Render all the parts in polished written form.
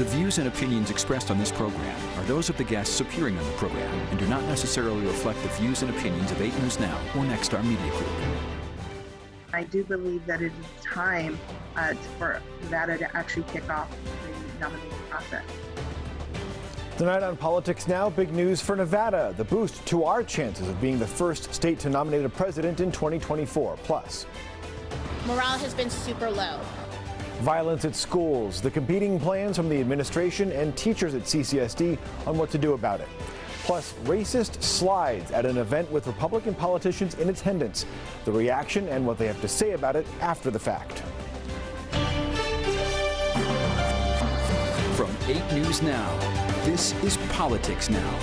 The views and opinions expressed on this program are those of the guests appearing on the program and do not necessarily reflect the views and opinions of 8 News Now or Nexstar Media Group. I do believe that it is time for Nevada to actually kick off the nominating process. Tonight on Politics Now, big news for Nevada, the boost to our chances of being the first state to nominate a president in 2024. Plus, morale has been super low. Violence at schools, the competing plans from the administration and teachers at CCSD on what to do about it. Plus, racist slides at an event with Republican politicians in attendance, the reaction and what they have to say about it after the fact. From 8 News Now, this is Politics Now.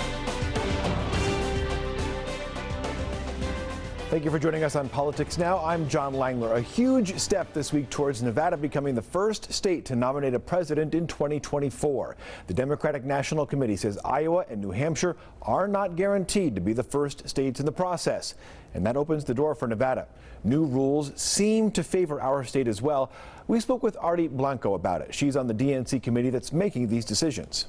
Thank you for joining us on Politics Now. I'm John Langler. A huge step this week towards Nevada becoming the first state to nominate a president in 2024. The Democratic National Committee says Iowa and New Hampshire are not guaranteed to be the first states in the process. And that opens the door for Nevada. New rules seem to favor our state as well. We spoke with Artie Blanco about it. She's on the DNC committee that's making these decisions.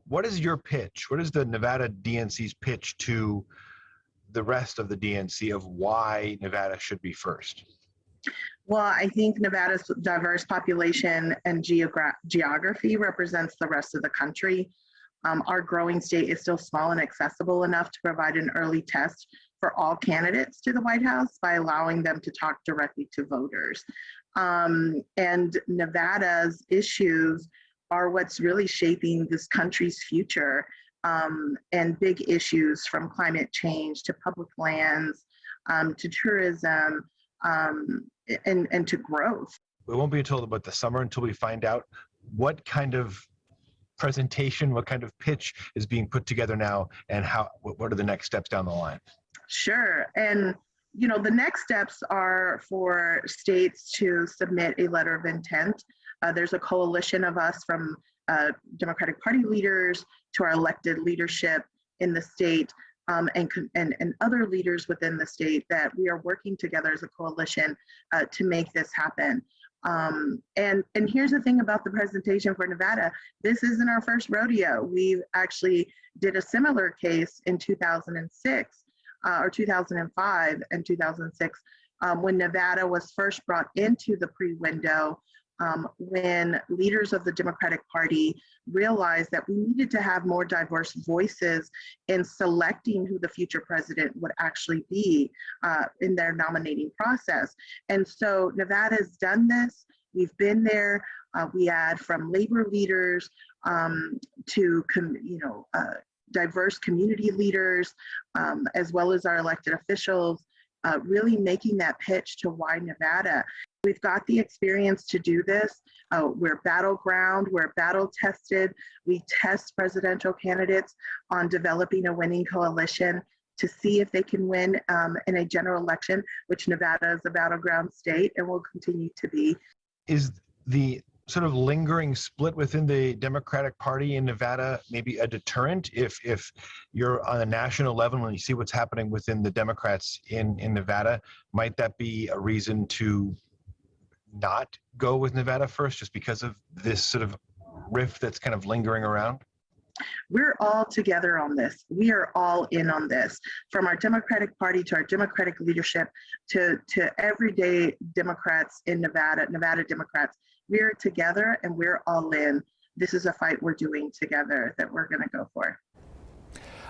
What is your pitch? What is the Nevada DNC's pitch to the rest of the DNC of why Nevada should be first? Well, I think Nevada's diverse population and geography represents the rest of the country. Our growing state is still small and accessible enough to provide an early test for all candidates to the White House by allowing them to talk directly to voters. And Nevada's issues are what's really shaping this country's future. And big issues from climate change to public lands, to tourism, and to growth. We won't be told about the summer until we find out what kind of presentation, what kind of pitch is being put together now, and what are the next steps down the line? Sure. And you know, the next steps are for states to submit a letter of intent. There's a coalition of us from Democratic Party leaders to our elected leadership in the state, and other leaders within the state, that we are working together as a coalition to make this happen. And here's the thing about the presentation for Nevada. This isn't our first rodeo. We actually did a similar case in 2006 or 2005 and 2006 when Nevada was first brought into the pre-window. When leaders of the Democratic Party realized that we needed to have more diverse voices in selecting who the future president would actually be in their nominating process. And so Nevada's done this. We've been there. We had from labor leaders to diverse community leaders, as well as our elected officials, really making that pitch to why Nevada. We've got the experience to do this. We're battleground, we're battle tested. We test presidential candidates on developing a winning coalition to see if they can win in a general election, which Nevada is a battleground state and will continue to be. Is the sort of lingering split within the Democratic Party in Nevada maybe a deterrent if you're on a national level when you see what's happening within the Democrats in Nevada? Might that be a reason to not go with Nevada first, just because of this sort of rift that's kind of lingering around? We're all together on this. We are all in on this, from our Democratic Party to our Democratic leadership to everyday Democrats in Nevada, Nevada Democrats. We're together and we're all in. This is a fight we're doing together that we're going to go for.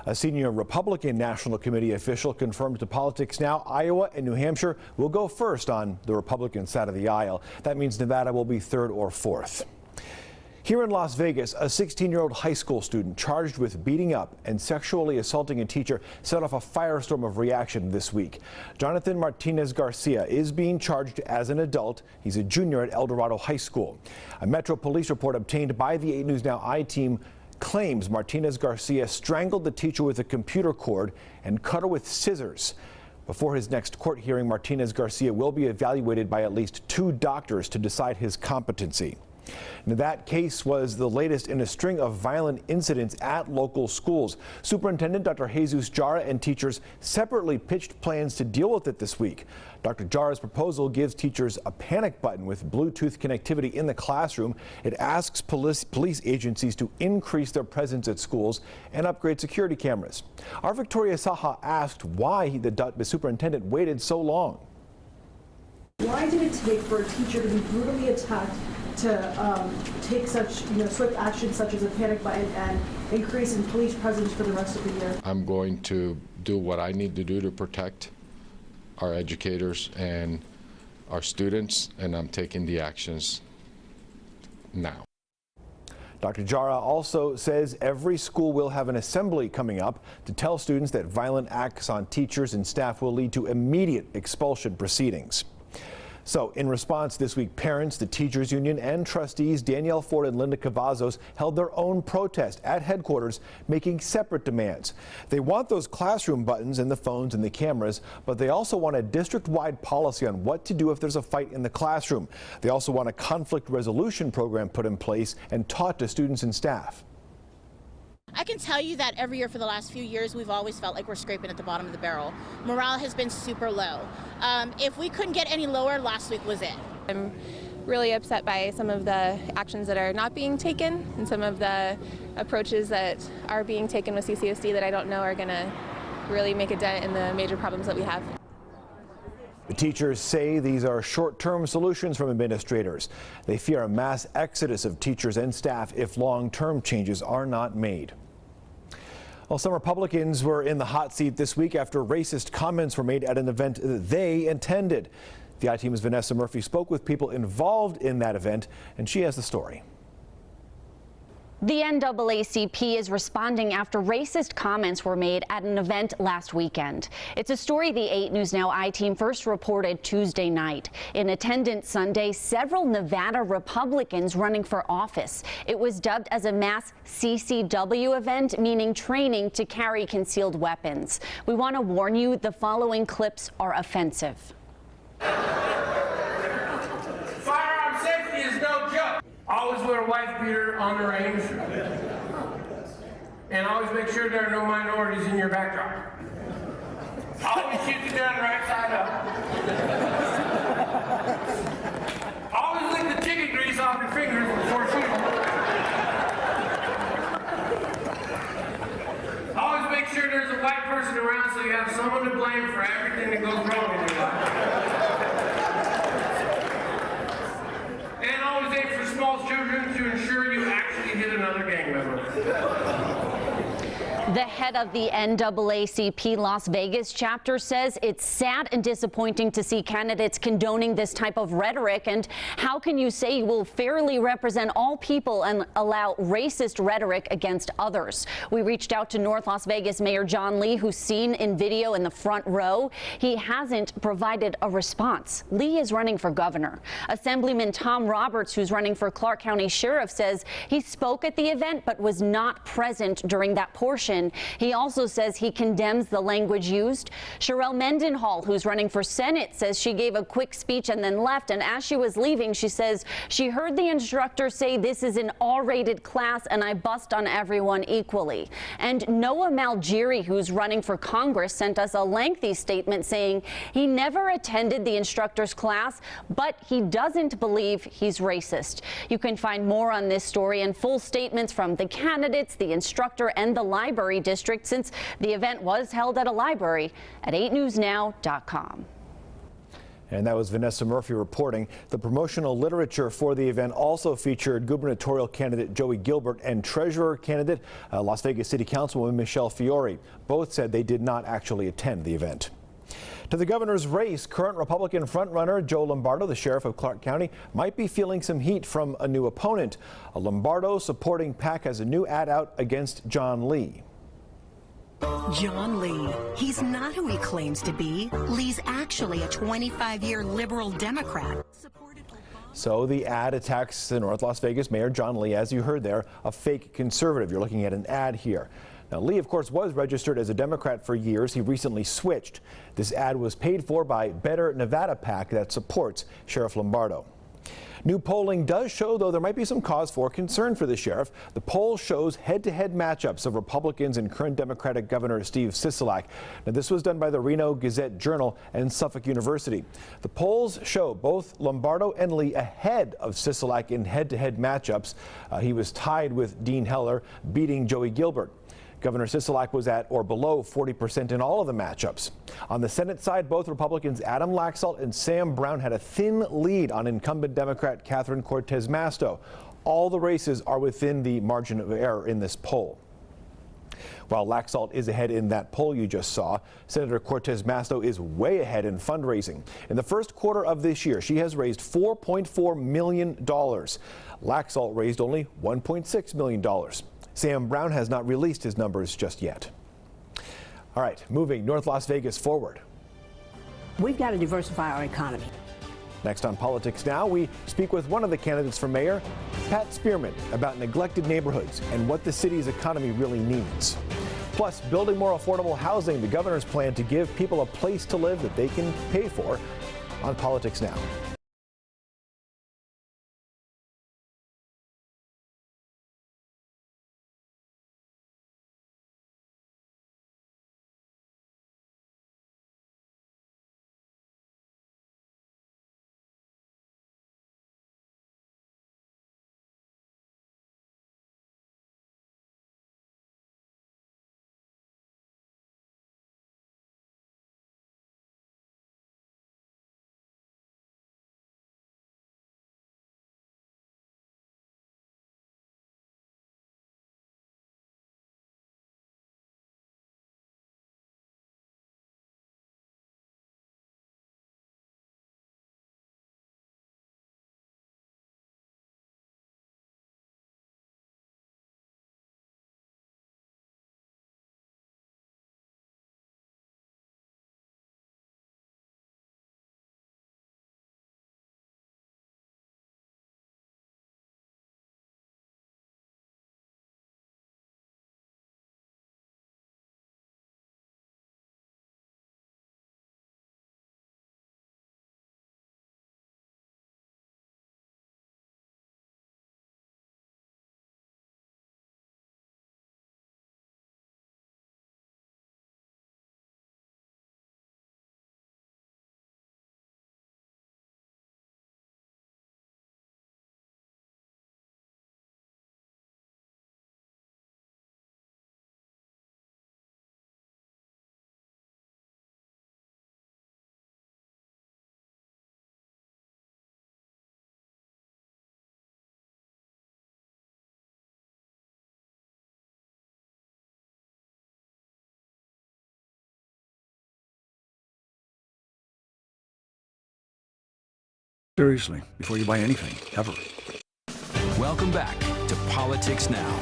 A senior Republican National Committee official confirmed to Politics Now Iowa and New Hampshire will go first on the Republican side of the aisle. That means Nevada will be third or fourth. Here in Las Vegas, a 16-year-old high school student charged with beating up and sexually assaulting a teacher set off a firestorm of reaction this week. Jonathan Martinez Garcia is being charged as an adult. He's a junior at El Dorado High School. A Metro Police report obtained by the 8 News Now I-team claims Martinez Garcia strangled the teacher with a computer cord and cut her with scissors. Before his next court hearing, Martinez Garcia will be evaluated by at least 2 doctors to decide his competency. Now, that case was the latest in a string of violent incidents at local schools. Superintendent Dr. Jesus Jara and teachers separately pitched plans to deal with it this week. Dr. Jara's proposal gives teachers a panic button with Bluetooth connectivity in the classroom. It asks police agencies to increase their presence at schools and upgrade security cameras. Our Victoria Saha asked why the superintendent waited so long. Why did it take for a teacher to be brutally attacked to take such swift action such as a panic button and increase in police presence for the rest of the year? I'm going to do what I need to do to protect our educators and our students, and I'm taking the actions now. Dr. Jara also says every school will have an assembly coming up to tell students that violent acts on teachers and staff will lead to immediate expulsion proceedings. So in response this week, parents, the teachers union and trustees Danielle Ford and Linda Cavazos held their own protest at headquarters, making separate demands. They want those classroom buttons and the phones and the cameras, but they also want a district-wide policy on what to do if there's a fight in the classroom. They also want a conflict resolution program put in place and taught to students and staff. I can tell you that every year for the last few years, we've always felt like we're scraping at the bottom of the barrel. Morale has been super low. If we couldn't get any lower, last week was it. I'm really upset by some of the actions that are not being taken and some of the approaches that are being taken with CCSD that I don't know are going to really make a dent in the major problems that we have. The teachers say these are short-term solutions from administrators. They fear a mass exodus of teachers and staff if long-term changes are not made. Well, some Republicans were in the hot seat this week after racist comments were made at an event they attended. The I-Team's Vanessa Murphy spoke with people involved in that event, and she has the story. The NAACP is responding after racist comments were made at an event last weekend. It's a story the 8 News Now I-Team first reported Tuesday night. In attendance Sunday, several Nevada Republicans running for office. It was dubbed as a mass CCW event, meaning training to carry concealed weapons. We want to warn you, the following clips are offensive. Firearm safety is no joke. Always wear a wife beater on the range. And always make sure there are no minorities in your backdrop. Always shoot the gun right side up. Always lick the chicken grease off your fingers before shooting. Always make sure there's a white person around so you have someone to blame for everything that goes wrong in your life. And always aim for small children to ensure you actually hit another gang member. The head of the NAACP Las Vegas chapter says it's sad and disappointing to see candidates condoning this type of rhetoric. And how can you say you will fairly represent all people and allow racist rhetoric against others? We reached out to North Las Vegas Mayor John Lee, who's seen in video in the front row. He hasn't provided a response. Lee is running for governor. Assemblyman Tom Roberts, who's running for Clark County Sheriff, says he spoke at the event but was not present during that portion. He also says he condemns the language used. Sherelle Mendenhall, who's running for Senate, says she gave a quick speech and then left. And as she was leaving, she says she heard the instructor say this is an R-rated class and I bust on everyone equally. And Noah Malgiri, who's running for Congress, sent us a lengthy statement saying he never attended the instructor's class, but he doesn't believe he's racist. You can find more on this story and full statements from the candidates, the instructor, and the library district, since the event was held at a library, at 8newsnow.com. And that was Vanessa Murphy reporting. The promotional literature for the event also featured gubernatorial candidate Joey Gilbert and treasurer candidate Las Vegas City Councilwoman Michelle Fiore. Both said they did not actually attend the event. To the governor's race, current Republican frontrunner Joe Lombardo, the sheriff of Clark County, might be feeling some heat from a new opponent. A Lombardo supporting PAC has a new ad out against John Lee. John Lee. He's not who he claims to be. Lee's actually a 25-year liberal Democrat. So the ad attacks the North Las Vegas Mayor John Lee, as you heard there, a fake conservative. You're looking at an ad here. Now, Lee, of course, was registered as a Democrat for years. He recently switched. This ad was paid for by Better Nevada PAC that supports Sheriff Lombardo. New polling does show, though, there might be some cause for concern for the sheriff. The poll shows head-to-head matchups of Republicans and current Democratic Governor Steve Sisolak. Now, this was done by the Reno Gazette-Journal and Suffolk University. The polls show both Lombardo and Lee ahead of Sisolak in head-to-head matchups. He was tied with Dean Heller, beating Joey Gilbert. Governor Sisolak was at or below 40% in all of the matchups. On the Senate side, both Republicans Adam Laxalt and Sam Brown had a thin lead on incumbent Democrat Catherine Cortez Masto. All the races are within the margin of error in this poll. While Laxalt is ahead in that poll you just saw, Senator Cortez Masto is way ahead in fundraising. In the first quarter of this year, she has raised $4.4 million. Laxalt raised only $1.6 million. Sam Brown has not released his numbers just yet. All right, moving North Las Vegas forward. We've got to diversify our economy. Next on Politics Now, we speak with one of the candidates for mayor, Pat Spearman, about neglected neighborhoods and what the city's economy really needs. Plus, building more affordable housing, the governor's plan to give people a place to live that they can pay for, on Politics Now. Seriously, before you buy anything, ever. Welcome back to Politics Now.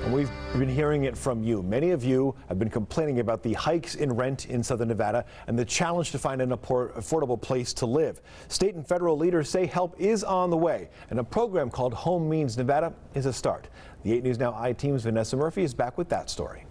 And we've been hearing it from you. Many of you have been complaining about the hikes in rent in Southern Nevada and the challenge to find an affordable place to live. State and federal leaders say help is on the way, and a program called Home Means Nevada is a start. The 8 News Now I-Team's Vanessa Murphy is back with that story.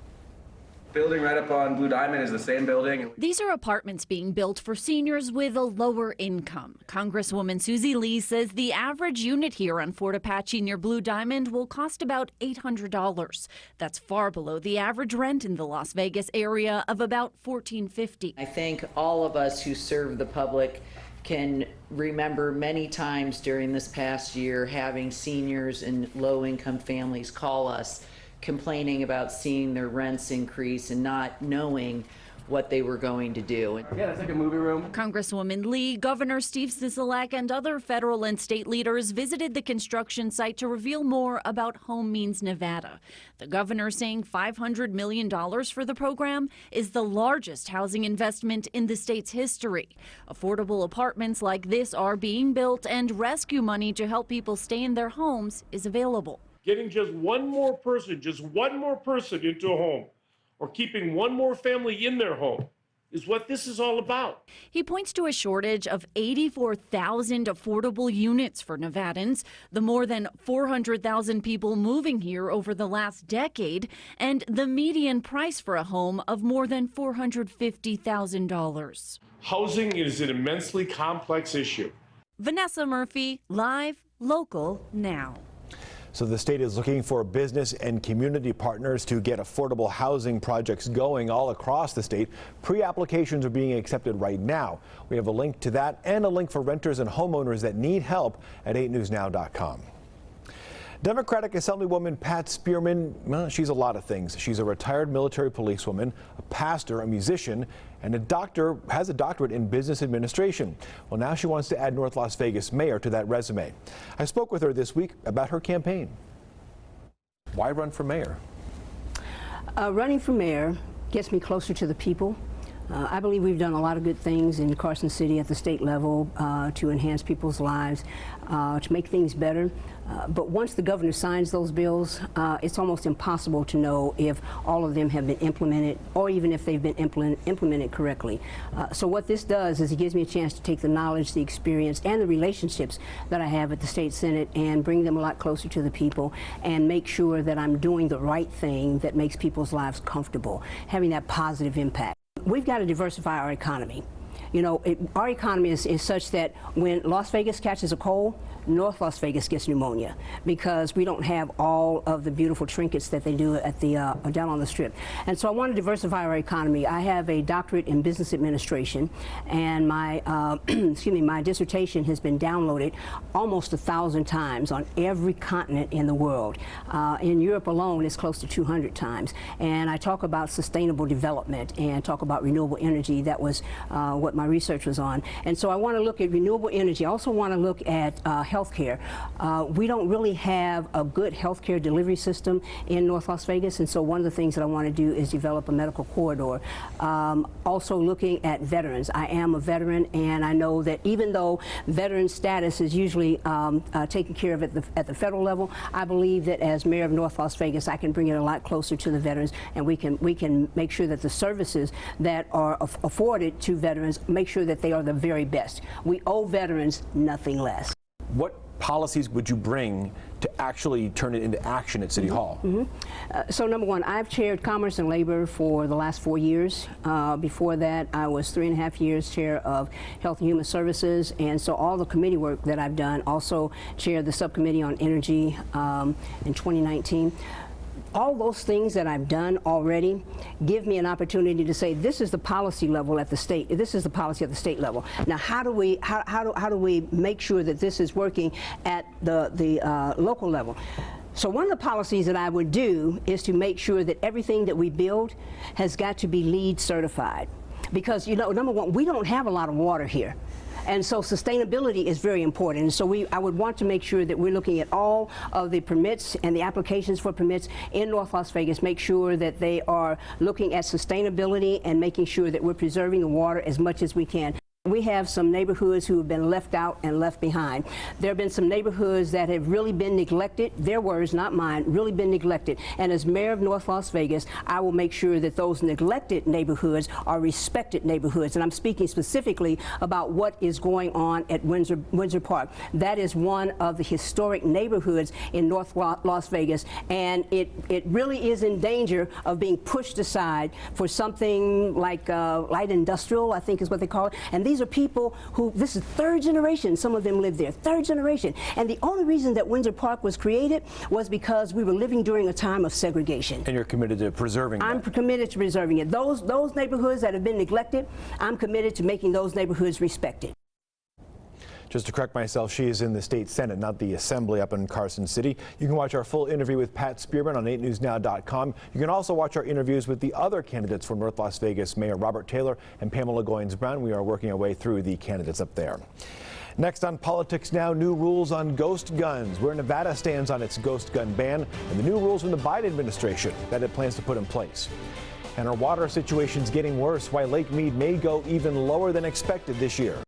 Building right up on Blue Diamond is the same building. These are apartments being built for seniors with a lower income. Congresswoman Susie Lee says the average unit here on Fort Apache near Blue Diamond will cost about $800. That's far below the average rent in the Las Vegas area of about $1,450. I think all of us who serve the public can remember many times during this past year having seniors and low-income families call us complaining about seeing their rents increase and not knowing what they were going to do. Yeah, it's like a movie room. Congresswoman Lee, Governor Steve Sisolak, and other federal and state leaders visited the construction site to reveal more about Home Means Nevada. The governor saying $500 million for the program is the largest housing investment in the state's history. Affordable apartments like this are being built, and rescue money to help people stay in their homes is available. Getting just one more person into a home, or keeping one more family in their home, is what this is all about. He points to a shortage of 84,000 affordable units for Nevadans, the more than 400,000 people moving here over the last decade, and the median price for a home of more than $450,000. Housing is an immensely complex issue. Vanessa Murphy, live, local, now. So the state is looking for business and community partners to get affordable housing projects going all across the state. Pre-applications are being accepted right now. We have a link to that and a link for renters and homeowners that need help at 8newsnow.com. Democratic Assemblywoman Pat Spearman, well, she's a lot of things. She's a retired military policewoman, a pastor, a musician, and has a doctorate in business administration. Well, now she wants to add North Las Vegas mayor to that resume. I spoke with her this week about her campaign. Why run for mayor? Running for mayor gets me closer to the people. I believe we've done a lot of good things in Carson City at the state level to enhance people's lives, to make things better. But once the governor signs those bills, it's almost impossible to know if all of them have been implemented or even if they've been implemented correctly. So what this does is it gives me a chance to take the knowledge, the experience, and the relationships that I have at the state Senate and bring them a lot closer to the people and make sure that I'm doing the right thing that makes people's lives comfortable, having that positive impact. We've got to diversify our economy. You know, our economy is such that when Las Vegas catches a cold, North Las Vegas gets pneumonia because we don't have all of the beautiful trinkets that they do at the down on the Strip. And so I want to diversify our economy. I have a doctorate in business administration, and my my dissertation has been downloaded almost 1,000 times on every continent in the world. In Europe alone, it's close to 200 times. And I talk about sustainable development and talk about renewable energy. That was what my research was on. And so I want to look at renewable energy. I also want to look at healthcare. We don't really have a good healthcare delivery system in North Las Vegas, and so one of the things that I want to do is develop a medical corridor. Also looking at veterans. I am a veteran, and I know that even though veteran status is usually taken care of at the federal level, I believe that as mayor of North Las Vegas, I can bring it a lot closer to the veterans, and we can make sure that the services that are afforded to veterans, make sure that they are the very best. We owe veterans nothing less. What policies would you bring to actually turn it into action at City Hall? So number one, I've chaired Commerce and Labor for the last 4 years. Before that, I was 3.5 years chair of Health and Human Services, and so all the committee work that I've done, also chaired the subcommittee on energy in 2019. All those things that I've done already give me an opportunity to say this is the policy level at the state. This is the policy at the state level. Now, how do we make sure that this is working at the local level? So one of the policies that I would do is to make sure that everything that we build has got to be LEED certified, because you know, number one, we don't have a lot of water here. And so sustainability is very important. And so I would want to make sure that we're looking at all of the permits and the applications for permits in North Las Vegas, make sure that they are looking at sustainability and making sure that we're preserving the water as much as we can. We have some neighborhoods who have been left out and left behind. There have been some neighborhoods that have really been neglected, their words, not mine, really been neglected. And as mayor of North Las Vegas, I will make sure that those neglected neighborhoods are respected neighborhoods. And I'm speaking specifically about what is going on at Windsor Park. That is one of the historic neighborhoods in North Las Vegas, and it really is in danger of being pushed aside for something like light industrial, I think is what they call it. And these are people who, this is third generation, some of them live there, third generation. And the only reason that Windsor Park was created was because we were living during a time of segregation. And you're committed to preserving that? I'm committed to preserving it. Those neighborhoods that have been neglected, I'm committed to making those neighborhoods respected. Just to correct myself, she is in the state Senate, not the Assembly up in Carson City. You can watch our full interview with Pat Spearman on 8newsnow.com. You can also watch our interviews with the other candidates for North Las Vegas, Mayor Robert Taylor and Pamela Goins-Brown. We are working our way through the candidates up there. Next on Politics Now, new rules on ghost guns, where Nevada stands on its ghost gun ban, and the new rules from the Biden administration that it plans to put in place. And our water situation's getting worse, why Lake Mead may go even lower than expected this year.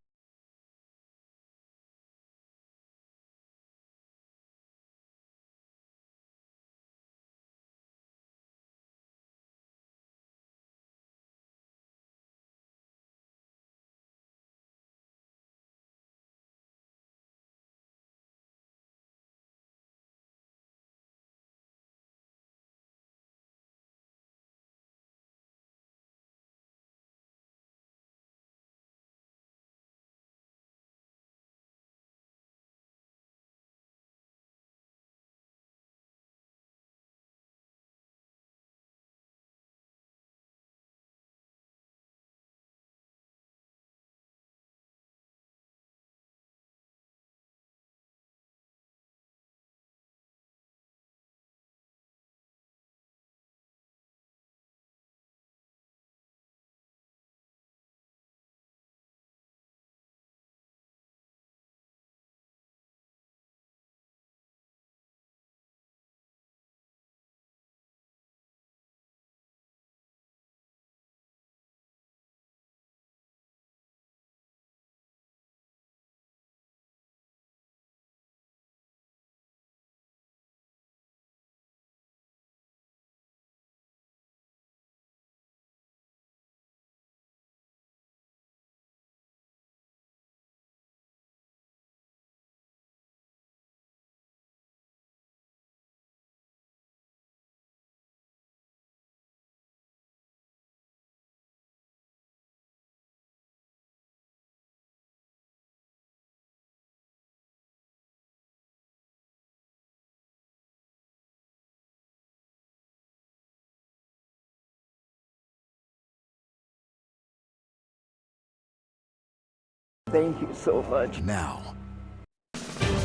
Thank you so much. Now,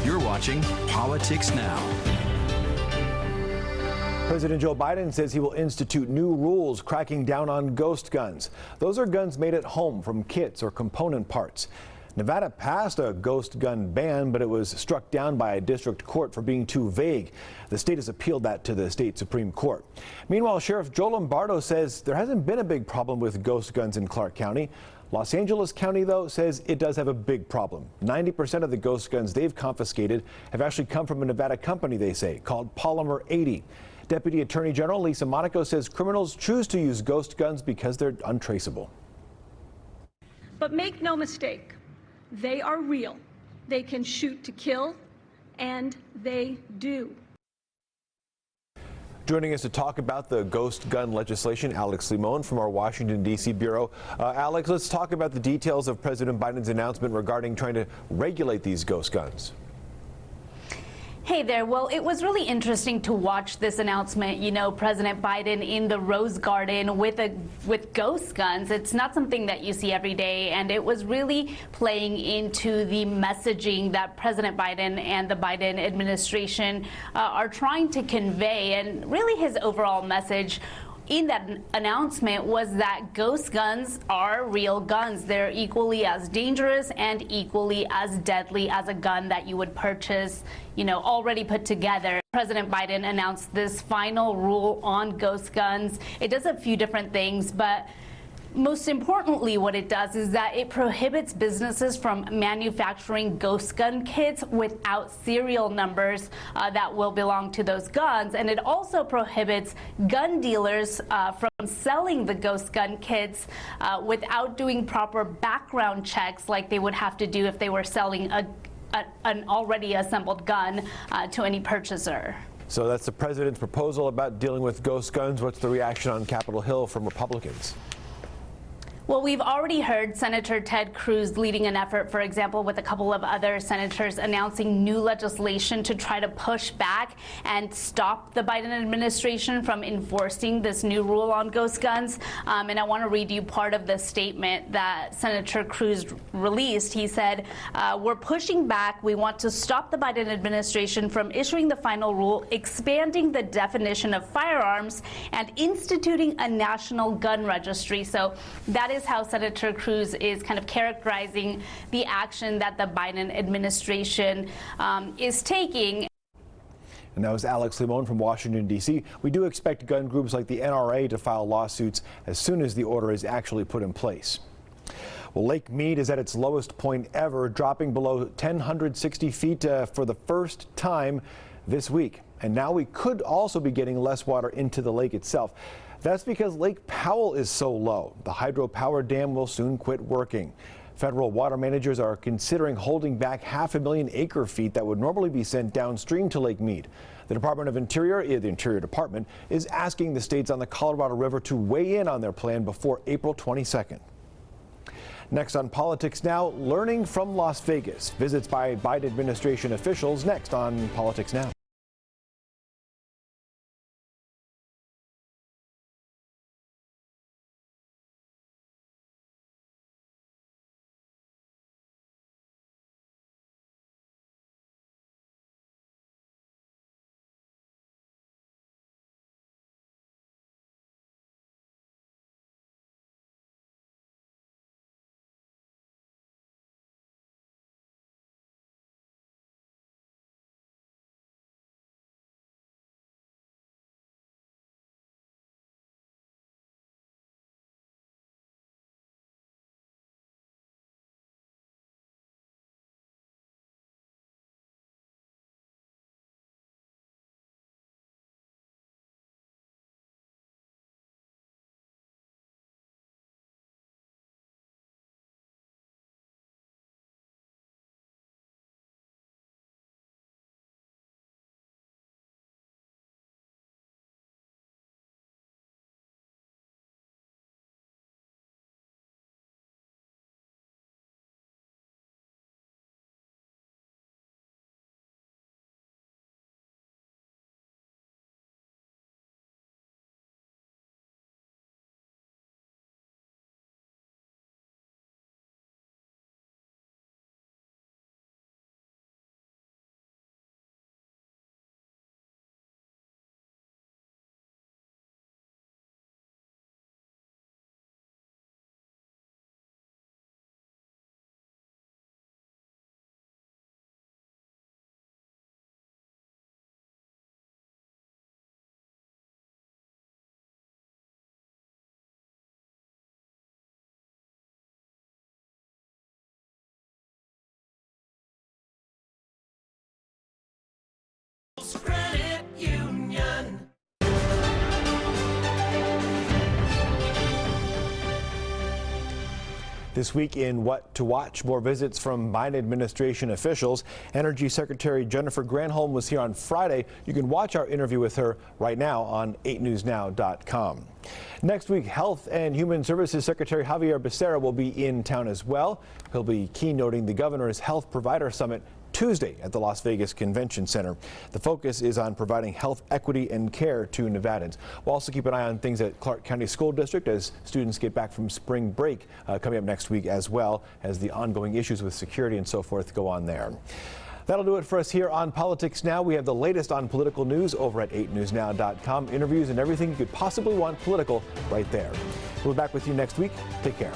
you're watching Politics Now. President Joe Biden says he will institute new rules cracking down on ghost guns. Those are guns made at home from kits or component parts. Nevada passed a ghost gun ban, but it was struck down by a district court for being too vague. The state has appealed that to the state Supreme Court. Meanwhile, Sheriff Joe Lombardo says there hasn't been a big problem with ghost guns in Clark County. Los Angeles County, though, says it does have a big problem. 90% of the ghost guns they've confiscated have actually come from a Nevada company, they say, called Polymer 80. Deputy Attorney General Lisa Monaco says criminals choose to use ghost guns because they're untraceable. But make no mistake, they are real. They can shoot to kill, and they do. Joining us to talk about the ghost gun legislation, Alex Limon from our Washington, D.C. bureau. Alex, let's talk about the details of President Biden's announcement regarding trying to regulate these ghost guns. Hey there. Well, it was really interesting to watch this announcement. You know, President Biden in the Rose Garden with ghost guns. It's not something that you see every day, and it was really playing into the messaging that President Biden and the Biden administration are trying to convey, and really his overall message in that announcement was that ghost guns are real guns. They're equally as dangerous and equally as deadly as a gun that you would purchase, you know, already put together. President Biden announced this final rule on ghost guns. It does a few different things, but most importantly, what it does is that it prohibits businesses from manufacturing ghost gun kits without serial numbers that will belong to those guns. And it also prohibits gun dealers from selling the ghost gun kits without doing proper background checks like they would have to do if they were selling an already assembled gun to any purchaser. So that's the president's proposal about dealing with ghost guns. What's the reaction on Capitol Hill from Republicans? Well, we've already heard Senator Ted Cruz leading an effort, for example, with a couple of other senators announcing new legislation to try to push back and stop the Biden administration from enforcing this new rule on ghost guns. And I want to read you part of the statement that Senator Cruz released. He said, we're pushing back. We want to stop the Biden administration from issuing the final rule, expanding the definition of firearms, and instituting a national gun registry. So that is how Senator Cruz is kind of characterizing the action that the Biden administration is taking. And that was Alex Limon from Washington, D.C. We do expect gun groups like the NRA to file lawsuits as soon as the order is actually put in place. Well, Lake Mead is at its lowest point ever, dropping below 1,060 feet for the first time this week. And now we could also be getting less water into the lake itself. That's because Lake Powell is so low. The hydropower dam will soon quit working. Federal water managers are considering holding back 500,000 acre-feet that would normally be sent downstream to Lake Mead. The Department of Interior, the Interior Department, is asking the states on the Colorado River to weigh in on their plan before April 22nd. Next on Politics Now, learning from Las Vegas. Visits by Biden administration officials next on Politics Now. This week in What to Watch, more visits from Biden administration officials. Energy Secretary Jennifer Granholm was here on Friday. You can watch our interview with her right now on 8newsnow.com. Next week, Health and Human Services Secretary Javier Becerra will be in town as well. He'll be keynoting the Governor's Health Provider Summit Tuesday at the Las Vegas Convention Center. The focus is on providing health equity and care to Nevadans. We'll also keep an eye on things at Clark County School District as students get back from spring break coming up next week, as well as the ongoing issues with security and so forth go on there. That'll do it for us here on Politics Now. We have the latest on political news over at 8newsnow.com. Interviews and everything you could possibly want political right there. We'll be back with you next week. Take care.